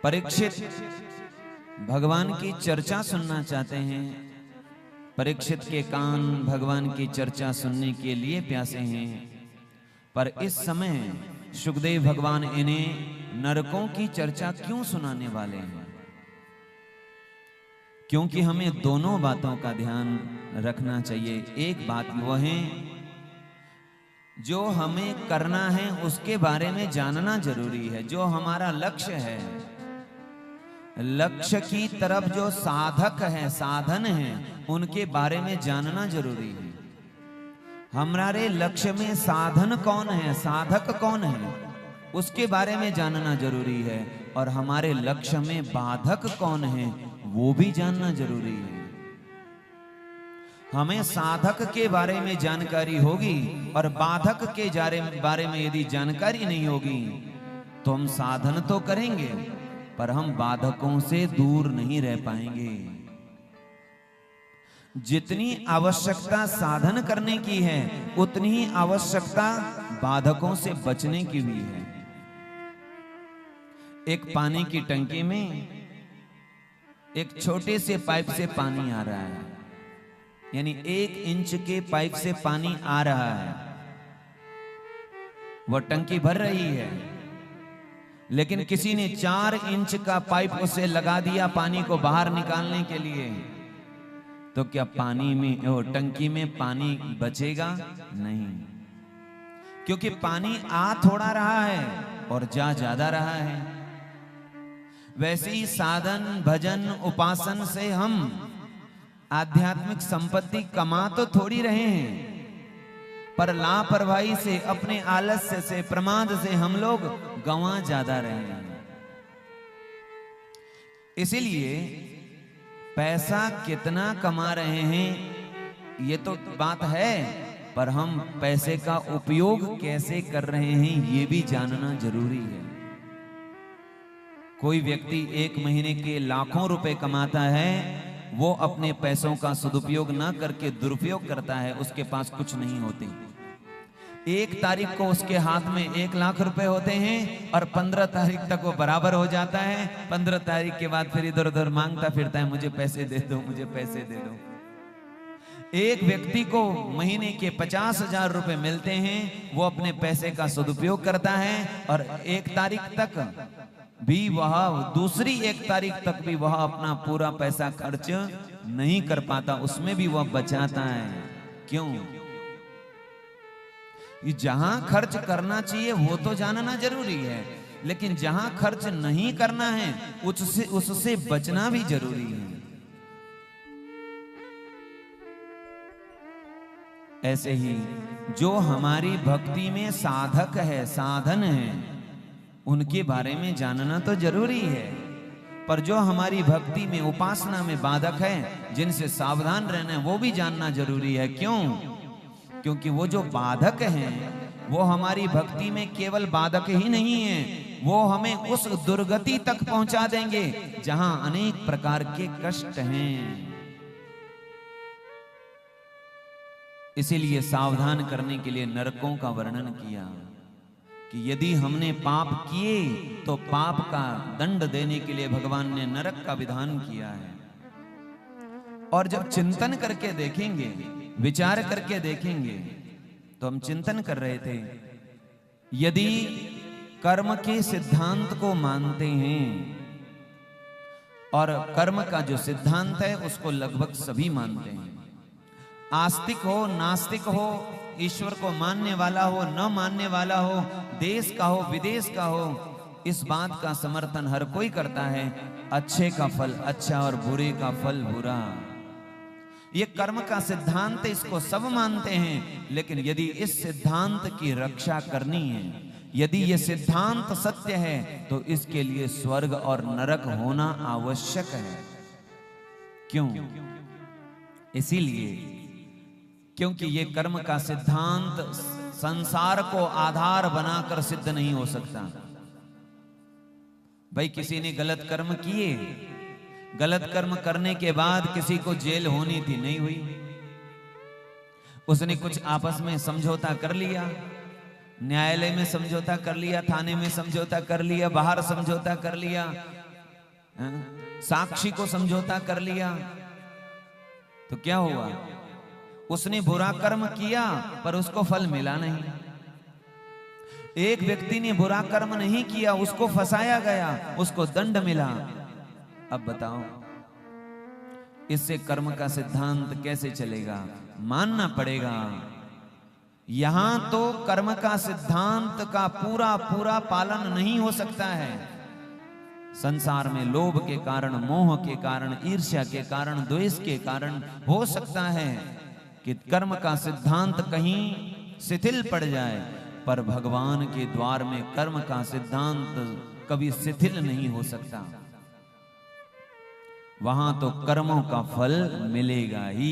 परीक्षित भगवान की चर्चा सुनना चाहते हैं। परीक्षित के कान भगवान की चर्चा सुनने के लिए प्यासे हैं, पर इस समय सुखदेव भगवान इन्हें नरकों की चर्चा क्यों सुनाने वाले हैं? क्योंकि हमें दोनों बातों का ध्यान रखना चाहिए। एक बात वो है, जो हमें करना है उसके बारे में जानना जरूरी है। जो हमारा लक्ष्य है, लक्ष्य की तरफ जो साधक है, साधन है, उनके बारे में जानना जरूरी है। हमारे लक्ष्य में साधन कौन है, साधक कौन है, उसके बारे में जानना जरूरी है। और हमारे लक्ष्य में बाधक कौन है, वो भी जानना जरूरी है। हमें साधक के बारे में जानकारी होगी और बाधक के बारे में यदि जानकारी नहीं होगी तो हम साधन तो करेंगे पर हम बाधकों से दूर नहीं रह पाएंगे। जितनी आवश्यकता साधन करने की है उतनी ही आवश्यकता बाधकों से बचने की भी है। एक पानी की टंकी में एक छोटे से पाइप से पानी आ रहा है, यानी 1 इंच के पाइप से पानी आ रहा है। वह टंकी भर रही है, लेकिन किसी ने 4 इंच का पाइप उसे लगा दिया पानी को बाहर निकालने के लिए, तो क्या पानी में और टंकी में पानी बचेगा? नहीं, क्योंकि पानी आ थोड़ा रहा है और जा ज्यादा रहा है। वैसे ही साधन भजन उपासन से हम आध्यात्मिक संपत्ति कमा तो थोड़ी रहे हैं, पर लापरवाही से, अपने आलस्य से, प्रमाद से हम लोग गंवा ज्यादा रहे हैं। इसीलिए पैसा कितना कमा रहे हैं ये तो बात है, पर हम पैसे का उपयोग कैसे कर रहे हैं ये भी जानना जरूरी है। कोई व्यक्ति 1 महीने के लाखों रुपए कमाता है, वो अपने पैसों का सदुपयोग ना करके दुरुपयोग करता है, उसके पास कुछ नहीं होते। 1 तारीख को उसके हाथ में 1 लाख रुपए होते हैं और 15 तारीख तक वो बराबर हो जाता है। 15 तारीख के बाद फिर इधर उधर मांगता फिरता है, मुझे पैसे दे दो, मुझे पैसे दे दो। एक व्यक्ति को महीने के 50,000 रुपए मिलते हैं, वो अपने पैसे का सदुपयोग करता है और 1 तारीख तक भी वह, दूसरी 1 तारीख तक भी वह अपना पूरा पैसा खर्च नहीं कर पाता, उसमें भी वह बचाता है। क्यों? जहां खर्च करना चाहिए वो तो जानना जरूरी है, लेकिन जहां खर्च नहीं करना है उससे बचना भी जरूरी है। ऐसे ही जो हमारी भक्ति में साधक है, साधन है, उनके बारे में जानना तो जरूरी है, पर जो हमारी भक्ति में, उपासना में बाधक है, जिनसे सावधान रहना है, वो भी जानना जरूरी है। क्यों? क्योंकि वो जो बाधक हैं वो हमारी भक्ति में केवल बाधक ही नहीं है, वो हमें उस दुर्गति तक पहुंचा देंगे जहां अनेक प्रकार के कष्ट हैं। इसीलिए सावधान करने के लिए नरकों का वर्णन किया कि यदि हमने पाप किए तो पाप का दंड देने के लिए भगवान ने नरक का विधान किया है। और जब चिंतन करके देखेंगे, विचार करके देखेंगे, तो हम चिंतन कर रहे थे, यदि कर्म के सिद्धांत को मानते हैं, और कर्म का जो सिद्धांत है उसको लगभग सभी मानते हैं, आस्तिक हो, नास्तिक हो, ईश्वर को मानने वाला हो, न मानने वाला हो, देश का हो, विदेश का हो, इस बात का समर्थन हर कोई करता है, अच्छे का फल अच्छा और बुरे का फल बुरा। ये कर्म का सिद्धांत, इसको सब मानते हैं। लेकिन यदि इस सिद्धांत की रक्षा करनी है, यदि ये सिद्धांत सत्य है, तो इसके लिए स्वर्ग और नरक होना आवश्यक है। क्यों? इसीलिए क्योंकि ये कर्म का सिद्धांत संसार को आधार बनाकर सिद्ध नहीं हो सकता। भाई, किसी ने गलत कर्म किए, गलत कर्म करने के बाद किसी को जेल होनी थी, नहीं हुई। उसने कुछ आपस में समझौता कर लिया, न्यायालय में समझौता कर लिया, थाने में समझौता कर लिया, बाहर समझौता कर लिया, साक्षी को समझौता कर लिया तो क्या हुआ? उसने बुरा कर्म किया पर उसको फल मिला नहीं। एक व्यक्ति ने बुरा कर्म नहीं किया, उसको फंसाया गया, उसको दंड मिला। अब बताओ इससे कर्म का सिद्धांत कैसे चलेगा? मानना पड़ेगा। यहां तो कर्म का सिद्धांत का पूरा पूरा पालन नहीं हो सकता है। संसार में लोभ के कारण, मोह के कारण, ईर्ष्या के कारण, द्वेष के कारण हो सकता है कि कर्म का सिद्धांत कहीं शिथिल पड़ जाए, पर भगवान के द्वार में कर्म का सिद्धांत कभी शिथिल नहीं हो सकता। वहां तो कर्मों का फल मिलेगा ही।